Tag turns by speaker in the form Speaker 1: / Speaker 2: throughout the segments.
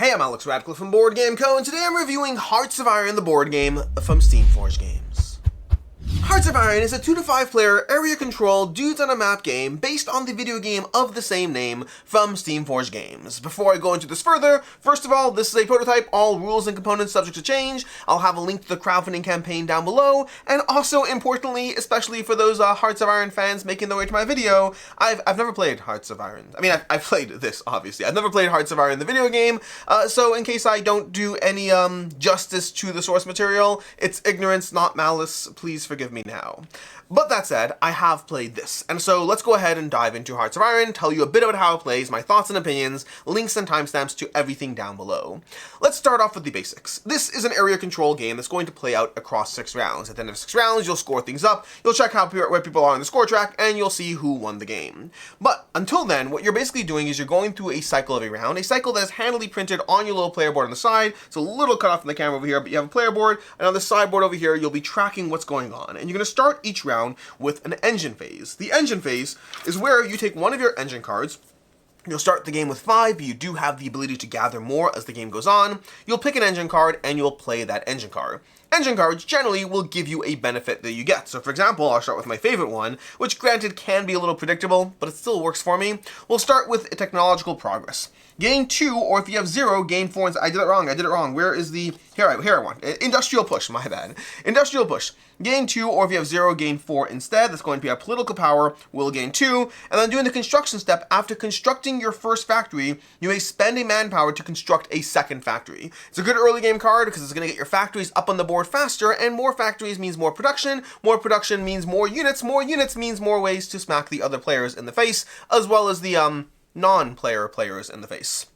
Speaker 1: Hey, I'm Alex Radcliffe from Board Game Co, and today I'm reviewing Hearts of Iron, the board game from Steamforged Games. Hearts of Iron is a 2 to 5 player area control dudes on a map game based on the video game of the same name from Steamforged Games. Before I go into this further, first of all, this is a prototype, all rules and components subject to change. I'll have a link to the crowdfunding campaign down below, and also importantly, especially for those Hearts of Iron fans making their way to my video, I've never played Hearts of Iron. I mean, I've played this, obviously. I've never played Hearts of Iron, the video game, so in case I don't do any justice to the source material, it's ignorance, not malice. Please forgive me now. But that said, I have played this, and so let's go ahead and dive into Hearts of Iron, tell you a bit about how it plays, my thoughts and opinions, links and timestamps to everything down below. Let's start off with the basics. This is an area control game that's going to play out across 6 rounds. At the end of 6 rounds, you'll score things up, you'll check where people are on the score track, and you'll see who won the game. But until then, what you're basically doing is you're going through a cycle every round, a cycle that is handily printed on your little player board on the side. It's a little cut off from the camera over here, but you have a player board, and on the sideboard over here, you'll be tracking what's going on. And you're going to start each round with an engine phase. The engine phase is where you take one of your engine cards. You'll start the game with 5, but you do have the ability to gather more as the game goes on. You'll pick an engine card and you'll play that engine card. Engine cards generally will give you a benefit that you get. So for example, I'll start with my favorite one, which granted can be a little predictable, but it still works for me. We'll start with technological progress. Gain 2, or if you have 0, gain 4. I did it wrong. Where is the, here I want. Industrial push, my bad. Industrial push. Gain 2, or if you have 0, gain 4 instead. That's going to be our political power, will gain 2. And then doing the construction step, after constructing your first factory, you may spend a manpower to construct a second factory. It's a good early game card because it's going to get your factories up on the board faster, and more factories means more production means more units means more ways to smack the other players in the face, as well as the non-player players in the face.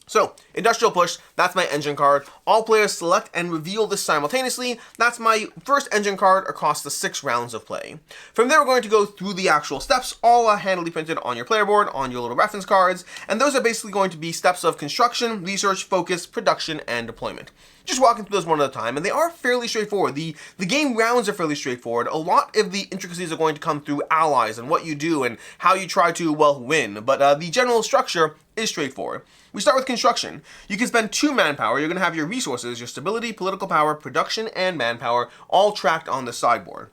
Speaker 1: So, Industrial Push, that's my engine card. All players select and reveal this simultaneously. That's my first engine card across the 6 rounds of play. From there, we're going to go through the actual steps, all handily printed on your player board, on your little reference cards, and those are basically going to be steps of construction, research, focus, production, and deployment. Just walking through those one at a time, and they are fairly straightforward. The game rounds are fairly straightforward. A lot of the intricacies are going to come through allies and what you do and how you try to, well, win, but the general structure is straightforward. We start with construction. You can spend 2 manpower. You're going to have your resources, your stability, political power, production, and manpower all tracked on the sideboard.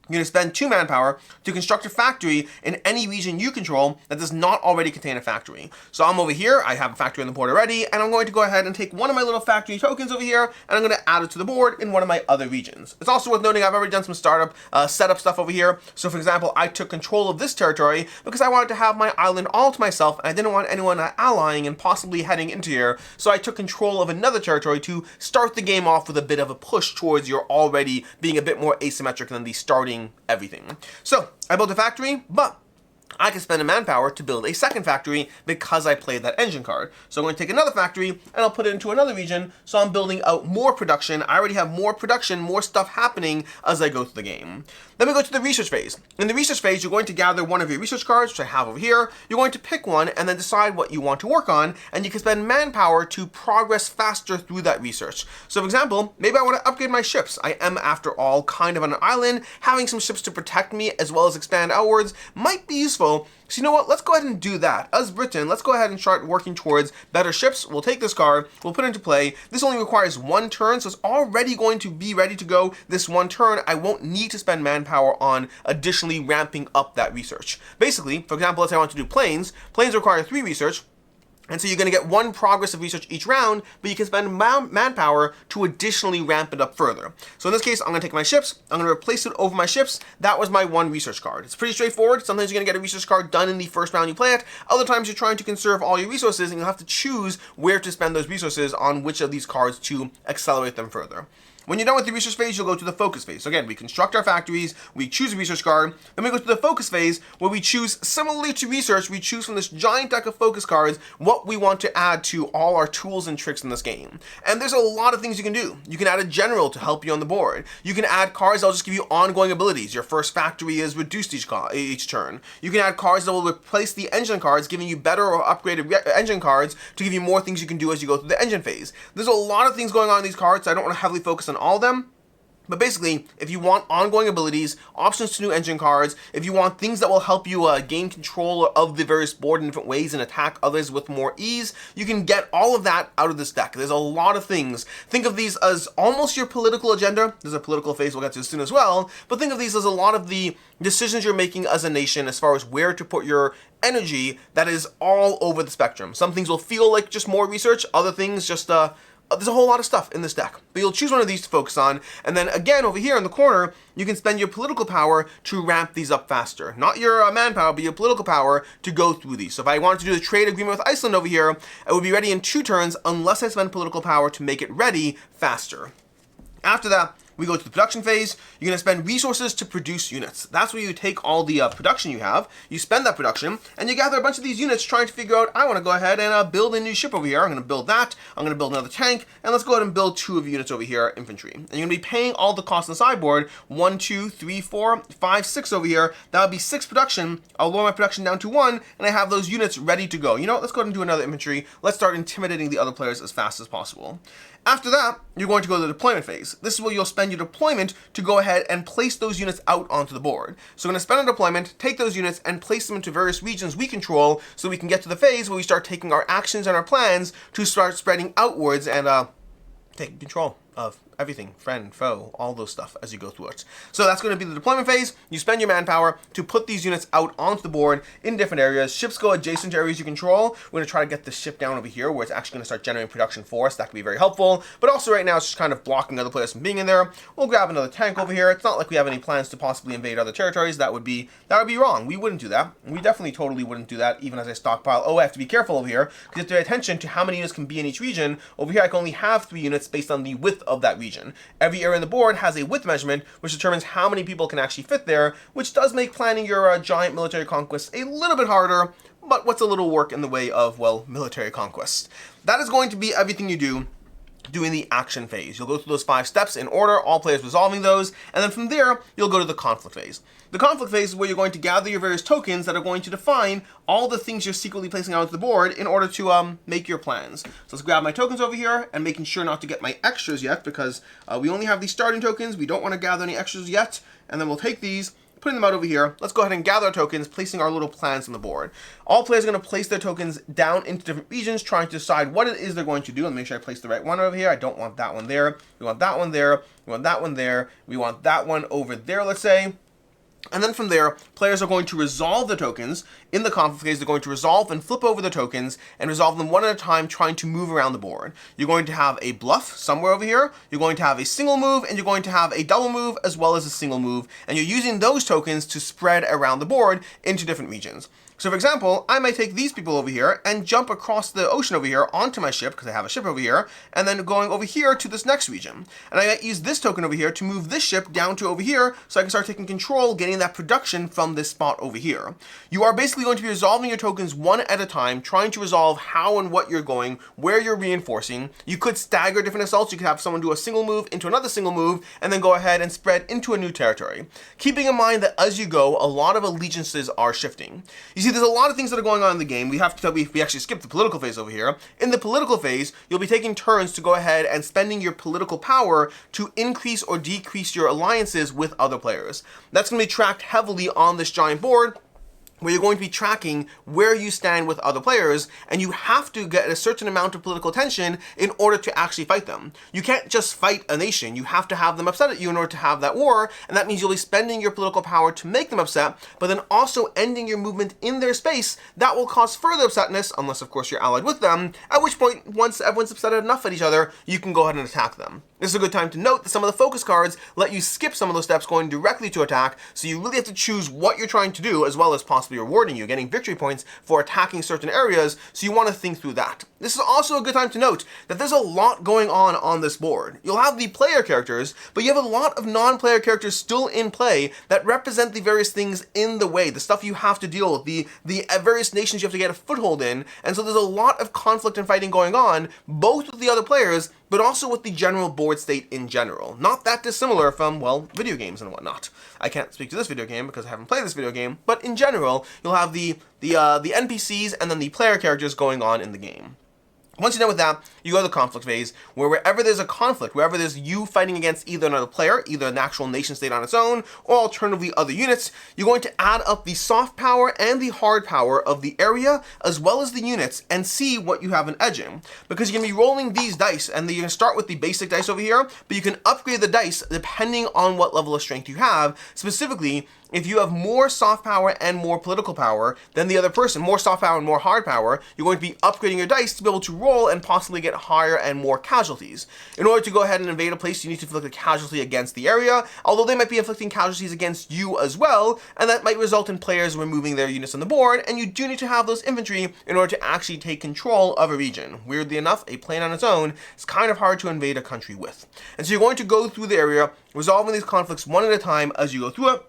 Speaker 1: You're going to spend 2 manpower to construct a factory in any region you control that does not already contain a factory. So I'm over here, I have a factory on the board already, and I'm going to go ahead and take one of my little factory tokens over here, and I'm going to add it to the board in one of my other regions. It's also worth noting I've already done some startup setup stuff over here. So for example, I took control of this territory because I wanted to have my island all to myself, and I didn't want anyone allying and possibly heading into here. So I took control of another territory to start the game off with a bit of a push towards your already being a bit more asymmetric than the starting everything. So I built a factory, but I can spend a manpower to build a second factory because I played that engine card. So I'm going to take another factory and I'll put it into another region, so I'm building out more production. I already have more production, more stuff happening as I go through the game. Then we go to the research phase. In the research phase, you're going to gather one of your research cards, which I have over here. You're going to pick one and then decide what you want to work on, and you can spend manpower to progress faster through that research. So for example, maybe I want to upgrade my ships. I am, after all, kind of on an island. Having some ships to protect me as well as expand outwards might be useful. So you know what, let's go ahead and do that. As Britain, let's go ahead and start working towards better ships. We'll take this card, we'll put it into play. This only requires 1 turn, so it's already going to be ready to go this 1 turn. I won't need to spend manpower on additionally ramping up that research. Basically, for example, let's say I want to do planes. Planes require 3 research. And so you're going to get 1 progress of research each round, but you can spend manpower to additionally ramp it up further. So in this case, I'm going to take my ships, I'm going to replace it over my ships. That was my 1 research card. It's pretty straightforward. Sometimes you're going to get a research card done in the first round you play it. Other times you're trying to conserve all your resources, and you'll have to choose where to spend those resources on which of these cards to accelerate them further. When you're done with the research phase, you'll go to the focus phase. So again, we construct our factories, we choose a research card, then we go to the focus phase where we choose, similarly to research, we choose from this giant deck of focus cards what we want to add to all our tools and tricks in this game. And there's a lot of things you can do. You can add a general to help you on the board. You can add cards that will just give you ongoing abilities. Your first factory is reduced each turn. You can add cards that will replace the engine cards, giving you better or upgraded engine cards to give you more things you can do as you go through the engine phase. There's a lot of things going on in these cards, so I don't want to heavily focus on all of them. But basically, if you want ongoing abilities, options to new engine cards, if you want things that will help you gain control of the various board in different ways and attack others with more ease, you can get all of that out of this deck. There's a lot of things. Think of these as almost your political agenda. There's a political phase we'll get to soon as well, but think of these as a lot of the decisions you're making as a nation as far as where to put your energy that is all over the spectrum. Some things will feel like just more research, other things just there's a whole lot of stuff in this deck, but you'll choose one of these to focus on, and then again over here in the corner, you can spend your political power to ramp these up faster. Not your manpower, but your political power to go through these. So if I wanted to do the trade agreement with Iceland over here, I would be ready in 2 turns unless I spend political power to make it ready faster. After that, we go to the production phase. You're going to spend resources to produce units. That's where you take all the production you have, you spend that production, and you gather a bunch of these units trying to figure out, I want to go ahead and build a new ship over here. I'm going to build that. I'm going to build another tank, and let's go ahead and build 2 of units over here, infantry. And you're going to be paying all the costs on the sideboard, 1, 2, 3, 4, 5, 6 over here. That would be 6 production. I'll lower my production down to 1, and I have those units ready to go. You know what? Let's go ahead and do another infantry. Let's start intimidating the other players as fast as possible. After that, you're going to go to the deployment phase. This is where you'll spend your deployment to go ahead and place those units out onto the board. So we're going to spend a deployment, take those units, and place them into various regions we control so we can get to the phase where we start taking our actions and our plans to start spreading outwards and taking control of everything, friend, foe, all those stuff as you go through it. So that's going to be the deployment phase. You spend your manpower to put these units out onto the board in different areas. Ships go adjacent to areas you control. We're going to try to get the ship down over here where it's actually going to start generating production for us. That can be very helpful. But also right now it's just kind of blocking other players from being in there. We'll grab another tank over here. It's not like we have any plans to possibly invade other territories. That would be wrong. We wouldn't do that. We definitely totally wouldn't do that even as I stockpile. Oh, I have to be careful over here because you have to pay attention to how many units can be in each region. Over here I can only have 3 units based on the width of that region. Every area in the board has a width measurement, which determines how many people can actually fit there, which does make planning your giant military conquests a little bit harder, but what's a little work in the way of, well, military conquest. That is going to be everything you do during the action phase. You'll go through those 5 steps in order, all players resolving those, and then from there, you'll go to the conflict phase. The conflict phase is where you're going to gather your various tokens that are going to define all the things you're secretly placing onto the board in order to make your plans. So let's grab my tokens over here and making sure not to get my extras yet because we only have these starting tokens. We don't want to gather any extras yet, and then we'll take these, putting them out over here. Let's go ahead and gather our tokens, placing our little plans on the board. All players are going to place their tokens down into different regions, trying to decide what it is they're going to do. And make sure I place the right one over here. I don't want that one there. We want that one there. We want that one there. We want that one over there, let's say. And then from there, players are going to resolve the tokens. In the conflict phase, they're going to resolve and flip over the tokens and resolve them one at a time, trying to move around the board. You're going to have a bluff somewhere over here. You're going to have a single move, and you're going to have a double move as well as a single move. And you're using those tokens to spread around the board into different regions. So for example, I might take these people over here and jump across the ocean over here onto my ship, because I have a ship over here, and then going over here to this next region. And I might use this token over here to move this ship down to over here, so I can start taking control, getting that production from this spot over here. You are basically going to be resolving your tokens one at a time, trying to resolve how and what you're going, where you're reinforcing. You could stagger different assaults. You could have someone do a single move into another single move, and then go ahead and spread into a new territory. Keeping in mind that as you go, a lot of allegiances are shifting. You see, there's a lot of things that are going on in the game. We actually skipped the political phase over here. In the political phase, you'll be taking turns to go ahead and spending your political power to increase or decrease your alliances with other players. That's going to be tracked heavily on this giant board, where you're going to be tracking where you stand with other players, and you have to get a certain amount of political tension in order to actually fight them. You can't just fight a nation. You have to have them upset at you in order to have that war, and that means you'll be spending your political power to make them upset, but then also ending your movement in their space. That will cause further upsetness, unless of course you're allied with them, at which point, once everyone's upset enough at each other, you can go ahead and attack them. This is a good time to note that some of the focus cards let you skip some of those steps going directly to attack, so you really have to choose what you're trying to do, as well as possibly rewarding you, getting victory points for attacking certain areas, so you want to think through that. This is also a good time to note that there's a lot going on this board. You'll have the player characters, but you have a lot of non-player characters still in play that represent the various things in the way, the stuff you have to deal with, the various nations you have to get a foothold in, and so there's a lot of conflict and fighting going on, both with the other players, but also with the general board state in general. Not that dissimilar from, well, video games and whatnot. I can't speak to this video game because I haven't played this video game, but in general, you'll have the NPCs and then the player characters going on in the game. Once you're done with that, you go to the conflict phase, where wherever there's a conflict, wherever there's you fighting against either another player, either an actual nation state on its own, or alternatively other units, you're going to add up the soft power and the hard power of the area, as well as the units, and see what you have an edge in. Because you're going to be rolling these dice, and you're going to start with the basic dice over here, but you can upgrade the dice depending on what level of strength you have. Specifically, if you have more soft power and more political power than the other person, more soft power and more hard power, you're going to be upgrading your dice to be able to roll and possibly get higher and more casualties. In order to go ahead and invade a place, you need to inflict a casualty against the area, although they might be inflicting casualties against you as well, and that might result in players removing their units on the board, and you do need to have those infantry in order to actually take control of a region. Weirdly enough, a plane on its own is kind of hard to invade a country with. And so you're going to go through the area, resolving these conflicts one at a time as you go through it.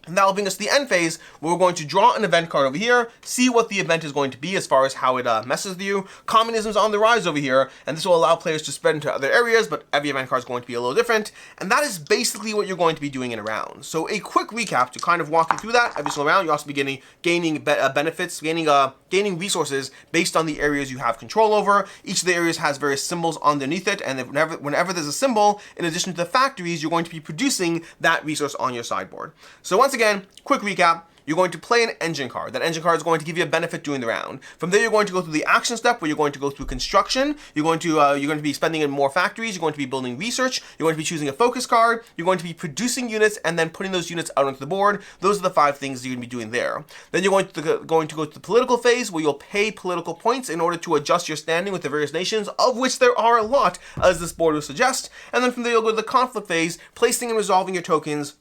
Speaker 1: And that'll bring us to the end phase, where we're going to draw an event card over here, see what the event is going to be as far as how it messes with you. Communism's on the rise over here, and this will allow players to spread into other areas, but every event card is going to be a little different. And that is basically what you're going to be doing in a round. So a quick recap to kind of walk you through that. Every single round, you'll also be gaining benefits, gaining resources based on the areas you have control over. Each of the areas has various symbols underneath it, and whenever there's a symbol, in addition to the factories, you're going to be producing that resource on your sideboard. So once again, quick recap. You're going to play an engine card. That engine card is going to give you a benefit during the round. From there, you're going to go through the action step, where you're going to go through construction. You're going to be spending in more factories. You're going to be building research. You're going to be choosing a focus card. You're going to be producing units and then putting those units out onto the board. Those are the 5 things you're going to be doing there. Then you're going to go to the political phase, where you'll pay political points in order to adjust your standing with the various nations, of which there are a lot, as this board will suggest. And then from there, you'll go to the conflict phase, placing and resolving your tokens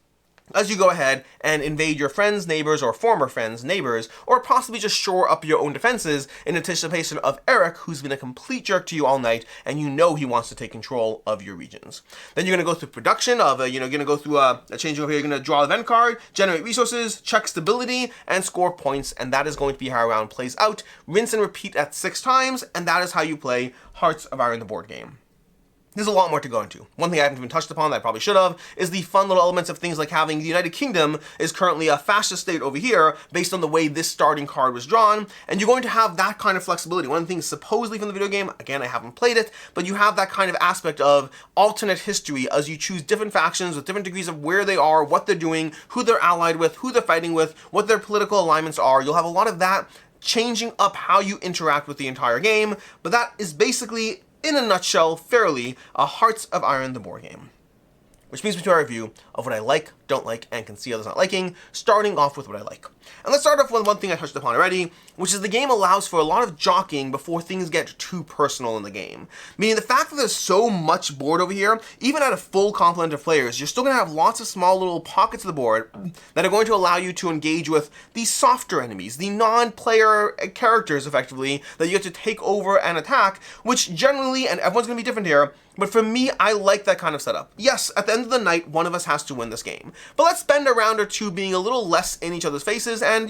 Speaker 1: as you go ahead and invade your friends, neighbors, or former friends, neighbors, or possibly just shore up your own defenses in anticipation of Eric, who's been a complete jerk to you all night, and you know he wants to take control of your regions. Then you're going to go through production of, you're going to go through a change over here. You're going to draw an event card, generate resources, check stability, and score points, and that is going to be how a round plays out. Rinse and repeat at 6 times, and that is how you play Hearts of Iron, the board game. There's a lot more to go into. One thing I haven't even touched upon that I probably should have is the fun little elements of things like having the United Kingdom is currently a fascist state over here based on the way this starting card was drawn, and you're going to have that kind of flexibility. One of the things supposedly from the video game, again, I haven't played it, but you have that kind of aspect of alternate history as you choose different factions with different degrees of where they are, what they're doing, who they're allied with, who they're fighting with, what their political alignments are. You'll have a lot of that changing up how you interact with the entire game, but that is basically, in a nutshell, fairly, a Hearts of Iron, the board game. Which brings me to our review of what I like, don't like, and can see others not liking, starting off with what I like. And let's start off with one thing I touched upon already, which is the game allows for a lot of jockeying before things get too personal in the game. Meaning the fact that there's so much board over here, even at a full complement of players, you're still going to have lots of small little pockets of the board that are going to allow you to engage with the softer enemies, the non-player characters, effectively, that you have to take over and attack, which generally, and everyone's going to be different here, but for me, I like that kind of setup. Yes, at the end of the night, one of us has to win this game. But let's spend a round or two being a little less in each other's faces and,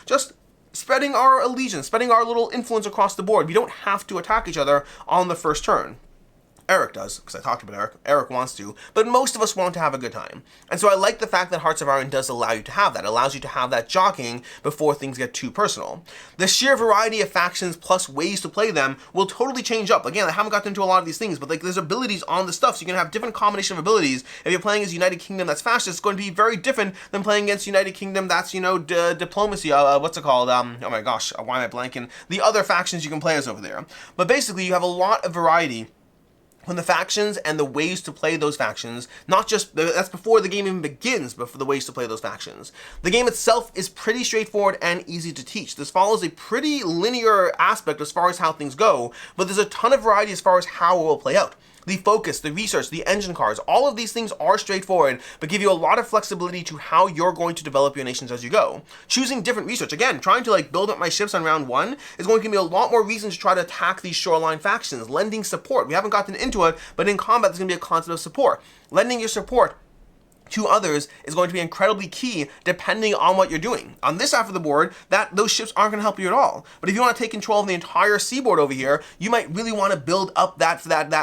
Speaker 1: just spreading our allegiance, spreading our little influence across the board. We don't have to attack each other on the first turn. Eric does, because I talked about Eric. Eric wants to, but most of us want to have a good time. And so I like the fact that Hearts of Iron does allow you to have that. It allows you to have that jockeying before things get too personal. The sheer variety of factions plus ways to play them will totally change up. Again, I haven't gotten into a lot of these things, but there's abilities on the stuff, so you can have different combination of abilities. If you're playing as United Kingdom that's fascist, it's going to be very different than playing against United Kingdom that's, diplomacy, what's it called? Oh my gosh, why am I blanking? The other factions you can play as over there. But basically, you have a lot of variety when the factions and the ways to play those factions, not just, that's before the game even begins, but for the ways to play those factions. The game itself is pretty straightforward and easy to teach. This follows a pretty linear aspect as far as how things go, but there's a ton of variety as far as how it will play out. The focus, the research, the engine cards, all of these things are straightforward, but give you a lot of flexibility to how you're going to develop your nations as you go. Choosing different research, again, trying to build up my ships on round 1 is going to give me a lot more reason to try to attack these shoreline factions. Lending support, we haven't gotten into it, but in combat there's going to be a concept of support. Lending your support to others is going to be incredibly key depending on what you're doing. On this half of the board, those ships aren't going to help you at all. But if you want to take control of the entire seaboard over here, you might really want to build up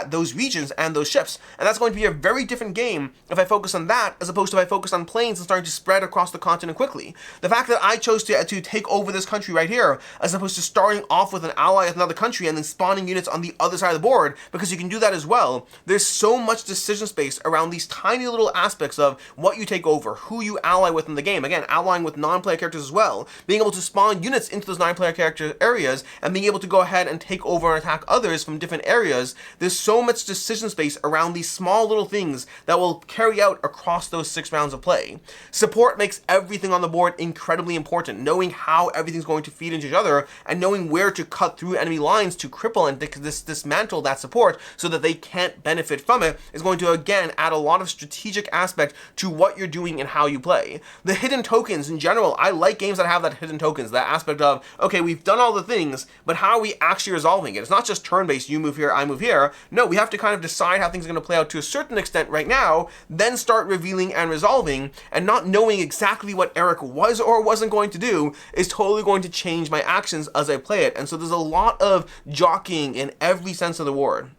Speaker 1: those regions and those ships. And that's going to be a very different game if I focus on that as opposed to if I focus on planes and starting to spread across the continent quickly. The fact that I chose to take over this country right here as opposed to starting off with an ally with another country and then spawning units on the other side of the board, because you can do that as well. There's so much decision space around these tiny little aspects of what you take over, who you ally with in the game. Again, allying with non-player characters as well, being able to spawn units into those non-player character areas and being able to go ahead and take over and attack others from different areas. There's so much decision space around these small little things that will carry out across those 6 rounds of play. Support makes everything on the board incredibly important. Knowing how everything's going to feed into each other and knowing where to cut through enemy lines to cripple and dismantle that support so that they can't benefit from it is going to, again, add a lot of strategic aspect to what you're doing and how you play. The hidden tokens in general, I like games that have that hidden tokens, that aspect of, okay, we've done all the things, but how are we actually resolving it? It's not just turn-based, you move here, I move here. No, we have to kind of decide how things are going to play out to a certain extent right now, then start revealing and resolving, and not knowing exactly what Eric was or wasn't going to do is totally going to change my actions as I play it. And so there's a lot of jockeying in every sense of the word.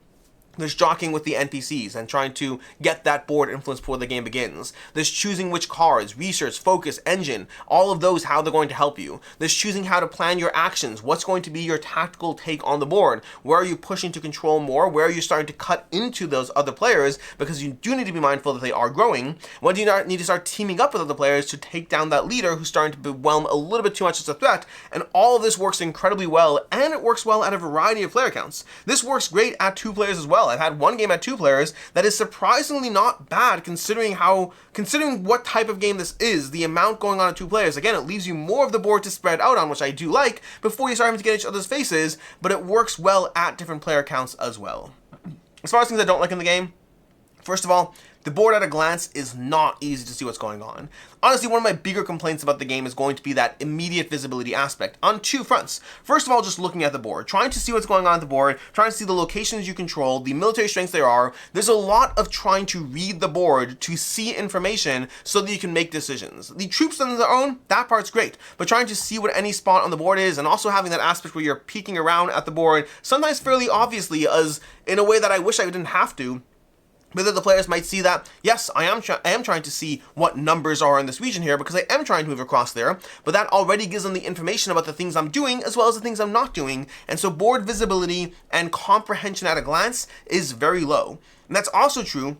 Speaker 1: There's jockeying with the NPCs and trying to get that board influence before the game begins. There's choosing which cards, research, focus, engine, all of those, how they're going to help you. There's choosing how to plan your actions. What's going to be your tactical take on the board? Where are you pushing to control more? Where are you starting to cut into those other players? Because you do need to be mindful that they are growing. When do you need to start teaming up with other players to take down that leader who's starting to overwhelm a little bit too much as a threat? And all of this works incredibly well, and it works well at a variety of player counts. This works great at 2 players as well. I've had one game at 2 players that is surprisingly not bad considering what type of game this is, the amount going on at 2 players. Again, it leaves you more of the board to spread out on, which I do like, before you start having to get each other's faces, but it works well at different player counts as well. As far as things I don't like in the game, first of all, the board at a glance is not easy to see what's going on. Honestly, one of my bigger complaints about the game is going to be that immediate visibility aspect on 2 fronts. First of all, just looking at the board, trying to see what's going on at the board, trying to see the locations you control, the military strengths there are. There's a lot of trying to read the board to see information so that you can make decisions. The troops on their own, that part's great, but trying to see what any spot on the board is and also having that aspect where you're peeking around at the board, sometimes fairly obviously, as in a way that I wish I didn't have to. But then the players might see that, yes, I am trying to see what numbers are in this region here because I am trying to move across there, but that already gives them the information about the things I'm doing as well as the things I'm not doing. And so board visibility and comprehension at a glance is very low. And that's also true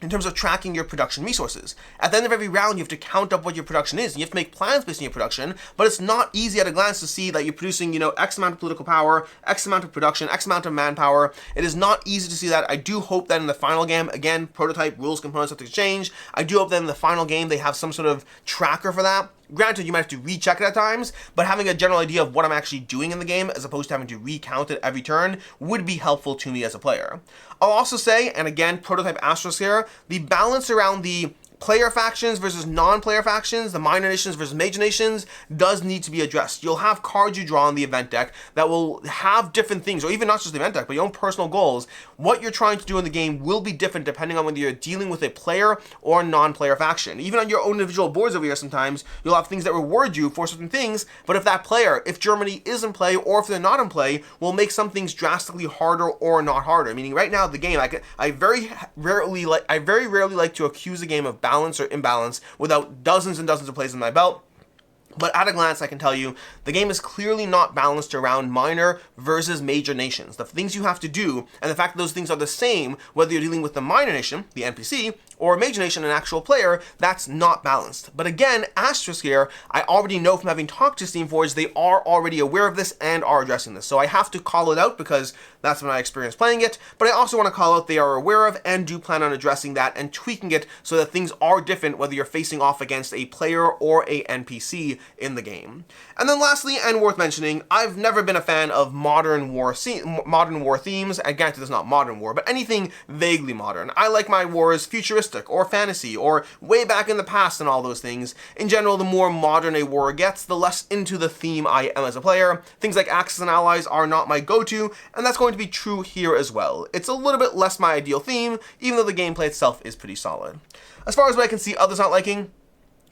Speaker 1: in terms of tracking your production resources. At the end of every round, you have to count up what your production is, and you have to make plans based on your production, but it's not easy at a glance to see that you're producing, X amount of political power, X amount of production, X amount of manpower. It is not easy to see that. I do hope that in the final game, again, prototype, rules, components have to change. I do hope that in the final game, they have some sort of tracker for that. Granted, you might have to recheck it at times, but having a general idea of what I'm actually doing in the game as opposed to having to recount it every turn would be helpful to me as a player. I'll also say, and again, prototype asterisk here, the balance around the player factions versus non-player factions, the minor nations versus major nations, does need to be addressed. You'll have cards you draw in the event deck that will have different things, or even not just the event deck, but your own personal goals. What you're trying to do in the game will be different depending on whether you're dealing with a player or non-player faction. Even on your own individual boards over here, sometimes you'll have things that reward you for certain things, but if that player, if Germany is in play or if they're not in play, will make some things drastically harder or not harder. Meaning right now, the game, I very rarely like to accuse a game of balance or imbalance without dozens and dozens of plays in my belt. But at a glance, I can tell you, the game is clearly not balanced around minor versus major nations. The things you have to do, and the fact that those things are the same, whether you're dealing with the minor nation, the NPC, or a major nation, an actual player, that's not balanced. But again, asterisk here, I already know from having talked to Steamforged, they are already aware of this and are addressing this. So I have to call it out because that's when I experienced playing it, but I also want to call out they are aware of and do plan on addressing that and tweaking it so that things are different whether you're facing off against a player or a NPC in the game. And then lastly, and worth mentioning, I've never been a fan of modern war themes, and granted it's not modern war, but anything vaguely modern. I like my wars futuristic or fantasy or way back in the past and all those things. In general, the more modern a war gets, the less into the theme I am as a player. Things like Axis and Allies are not my go-to, and that's going to be true here as well. It's a little bit less my ideal theme, even though the gameplay itself is pretty solid. As far as what I can see others not liking,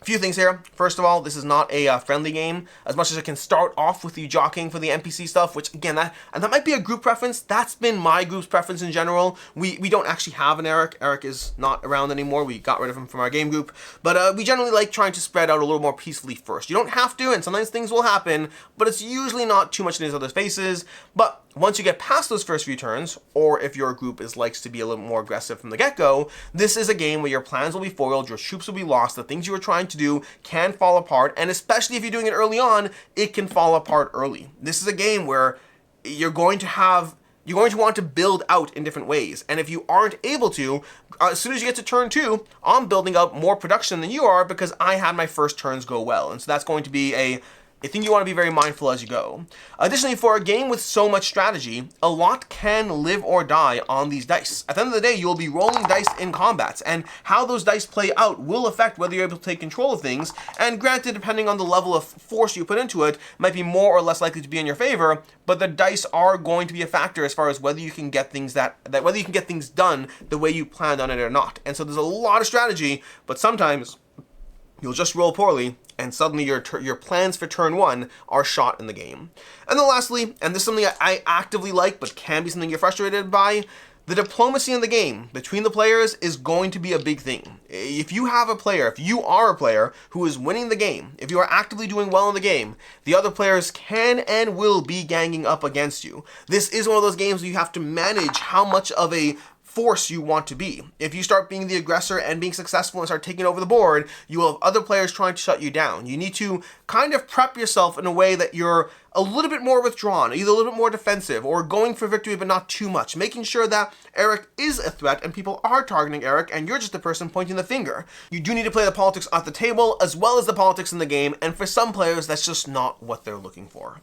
Speaker 1: a few things here. First of all, this is not a friendly game. As much as it can start off with you jockeying for the NPC stuff, which again, that might be a group preference. That's been my group's preference in general. We don't actually have an Eric. Eric is not around anymore. We got rid of him from our game group. But we generally like trying to spread out a little more peacefully first. You don't have to, and sometimes things will happen, but it's usually not too much in these other faces. But once you get past those first few turns, or if your group likes to be a little more aggressive from the get-go, this is a game where your plans will be foiled, your troops will be lost, the things you were trying to do can fall apart, and especially if you're doing it early on, it can fall apart early. This is a game where you're going to want to build out in different ways, and if you aren't able to, as soon as you get to turn 2, I'm building up more production than you are because I had my first turns go well, and so that's going to be a thing you want to be very mindful as you go. Additionally, for a game with so much strategy, a lot can live or die on these dice. At the end of the day, you'll be rolling dice in combats, and how those dice play out will affect whether you're able to take control of things, and granted, depending on the level of force you put into it, might be more or less likely to be in your favor, but the dice are going to be a factor as far as whether you can get things whether you can get things done the way you planned on it or not. And so there's a lot of strategy, but sometimes you'll just roll poorly, and suddenly your plans for turn 1 are shot in the game. And then lastly, and this is something I actively like, but can be something you're frustrated by, the diplomacy in the game between the players is going to be a big thing. If you are a player who is winning the game, if you are actively doing well in the game, the other players can and will be ganging up against you. This is one of those games where you have to manage how much of a force you want to be. If you start being the aggressor and being successful and start taking over the board, you will have other players trying to shut you down. You need to kind of prep yourself in a way that you're a little bit more withdrawn, either a little bit more defensive, or going for victory but not too much, making sure that Eric is a threat and people are targeting Eric and you're just the person pointing the finger. You do need to play the politics at the table as well as the politics in the game, and for some players that's just not what they're looking for.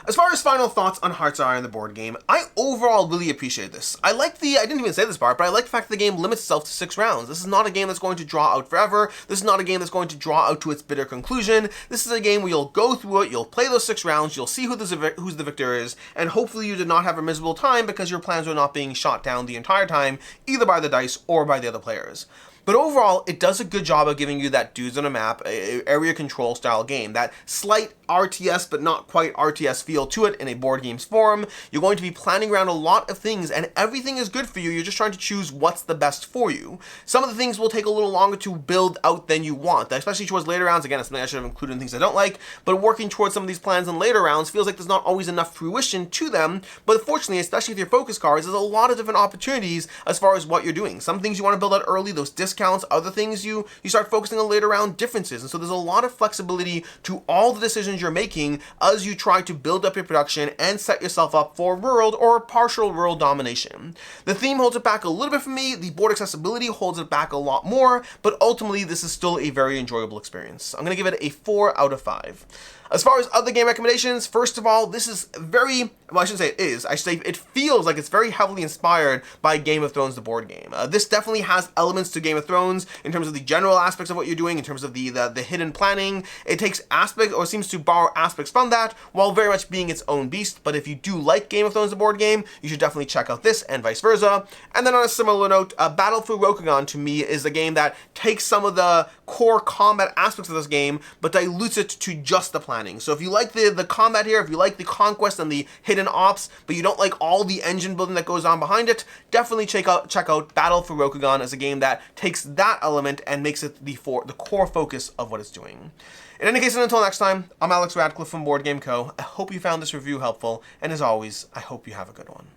Speaker 1: As far as final thoughts on Hearts of Iron, the board game, I overall really appreciate this. I didn't even say this part, but I like the fact that the game limits itself to 6 rounds. This is not a game that's going to draw out forever. This is not a game that's going to draw out to its bitter conclusion. This is a game where you'll go through it, you'll play those 6 rounds, you'll see who's the victor is, and hopefully you did not have a miserable time because your plans were not being shot down the entire time, either by the dice or by the other players. But overall, it does a good job of giving you that dudes on a map, area control style game, that slight RTS but not quite RTS feel to it in a board games form. You're going to be planning around a lot of things and everything is good for you. You're just trying to choose what's the best for you. Some of the things will take a little longer to build out than you want, especially towards later rounds. Again, it's something I should have included in things I don't like, but working towards some of these plans in later rounds feels like there's not always enough fruition to them. But fortunately, especially with your focus cards, there's a lot of different opportunities as far as what you're doing. Some things you want to build out early, those discounts, other things you start focusing on later round differences. And so there's a lot of flexibility to all the decisions you're making as you try to build up your production and set yourself up for world or partial world domination. The theme holds it back a little bit for me, the board accessibility holds it back a lot more, but ultimately this is still a very enjoyable experience. I'm going to give it a 4 out of 5. As far as other game recommendations, first of all, this is very, well, I shouldn't say it is, I should say it feels like it's very heavily inspired by Game of Thrones, the board game. This definitely has elements to Game of Thrones in terms of the general aspects of what you're doing, in terms of the hidden planning. It takes aspects, or seems to borrow aspects from that, while very much being its own beast. But if you do like Game of Thrones, the board game, you should definitely check out this, and vice versa. And then on a similar note, Battle for Rokugan, to me, is a game that takes some of the core combat aspects of this game, but dilutes it to just the planning. So if you like the combat here, if you like the conquest and the hidden ops, but you don't like all the engine building that goes on behind it, definitely check out Battle for Rokugan as a game that takes that element and makes it the core focus of what it's doing. In any case, and until next time, I'm Alex Radcliffe from Board Game Co. I hope you found this review helpful, and as always, I hope you have a good one.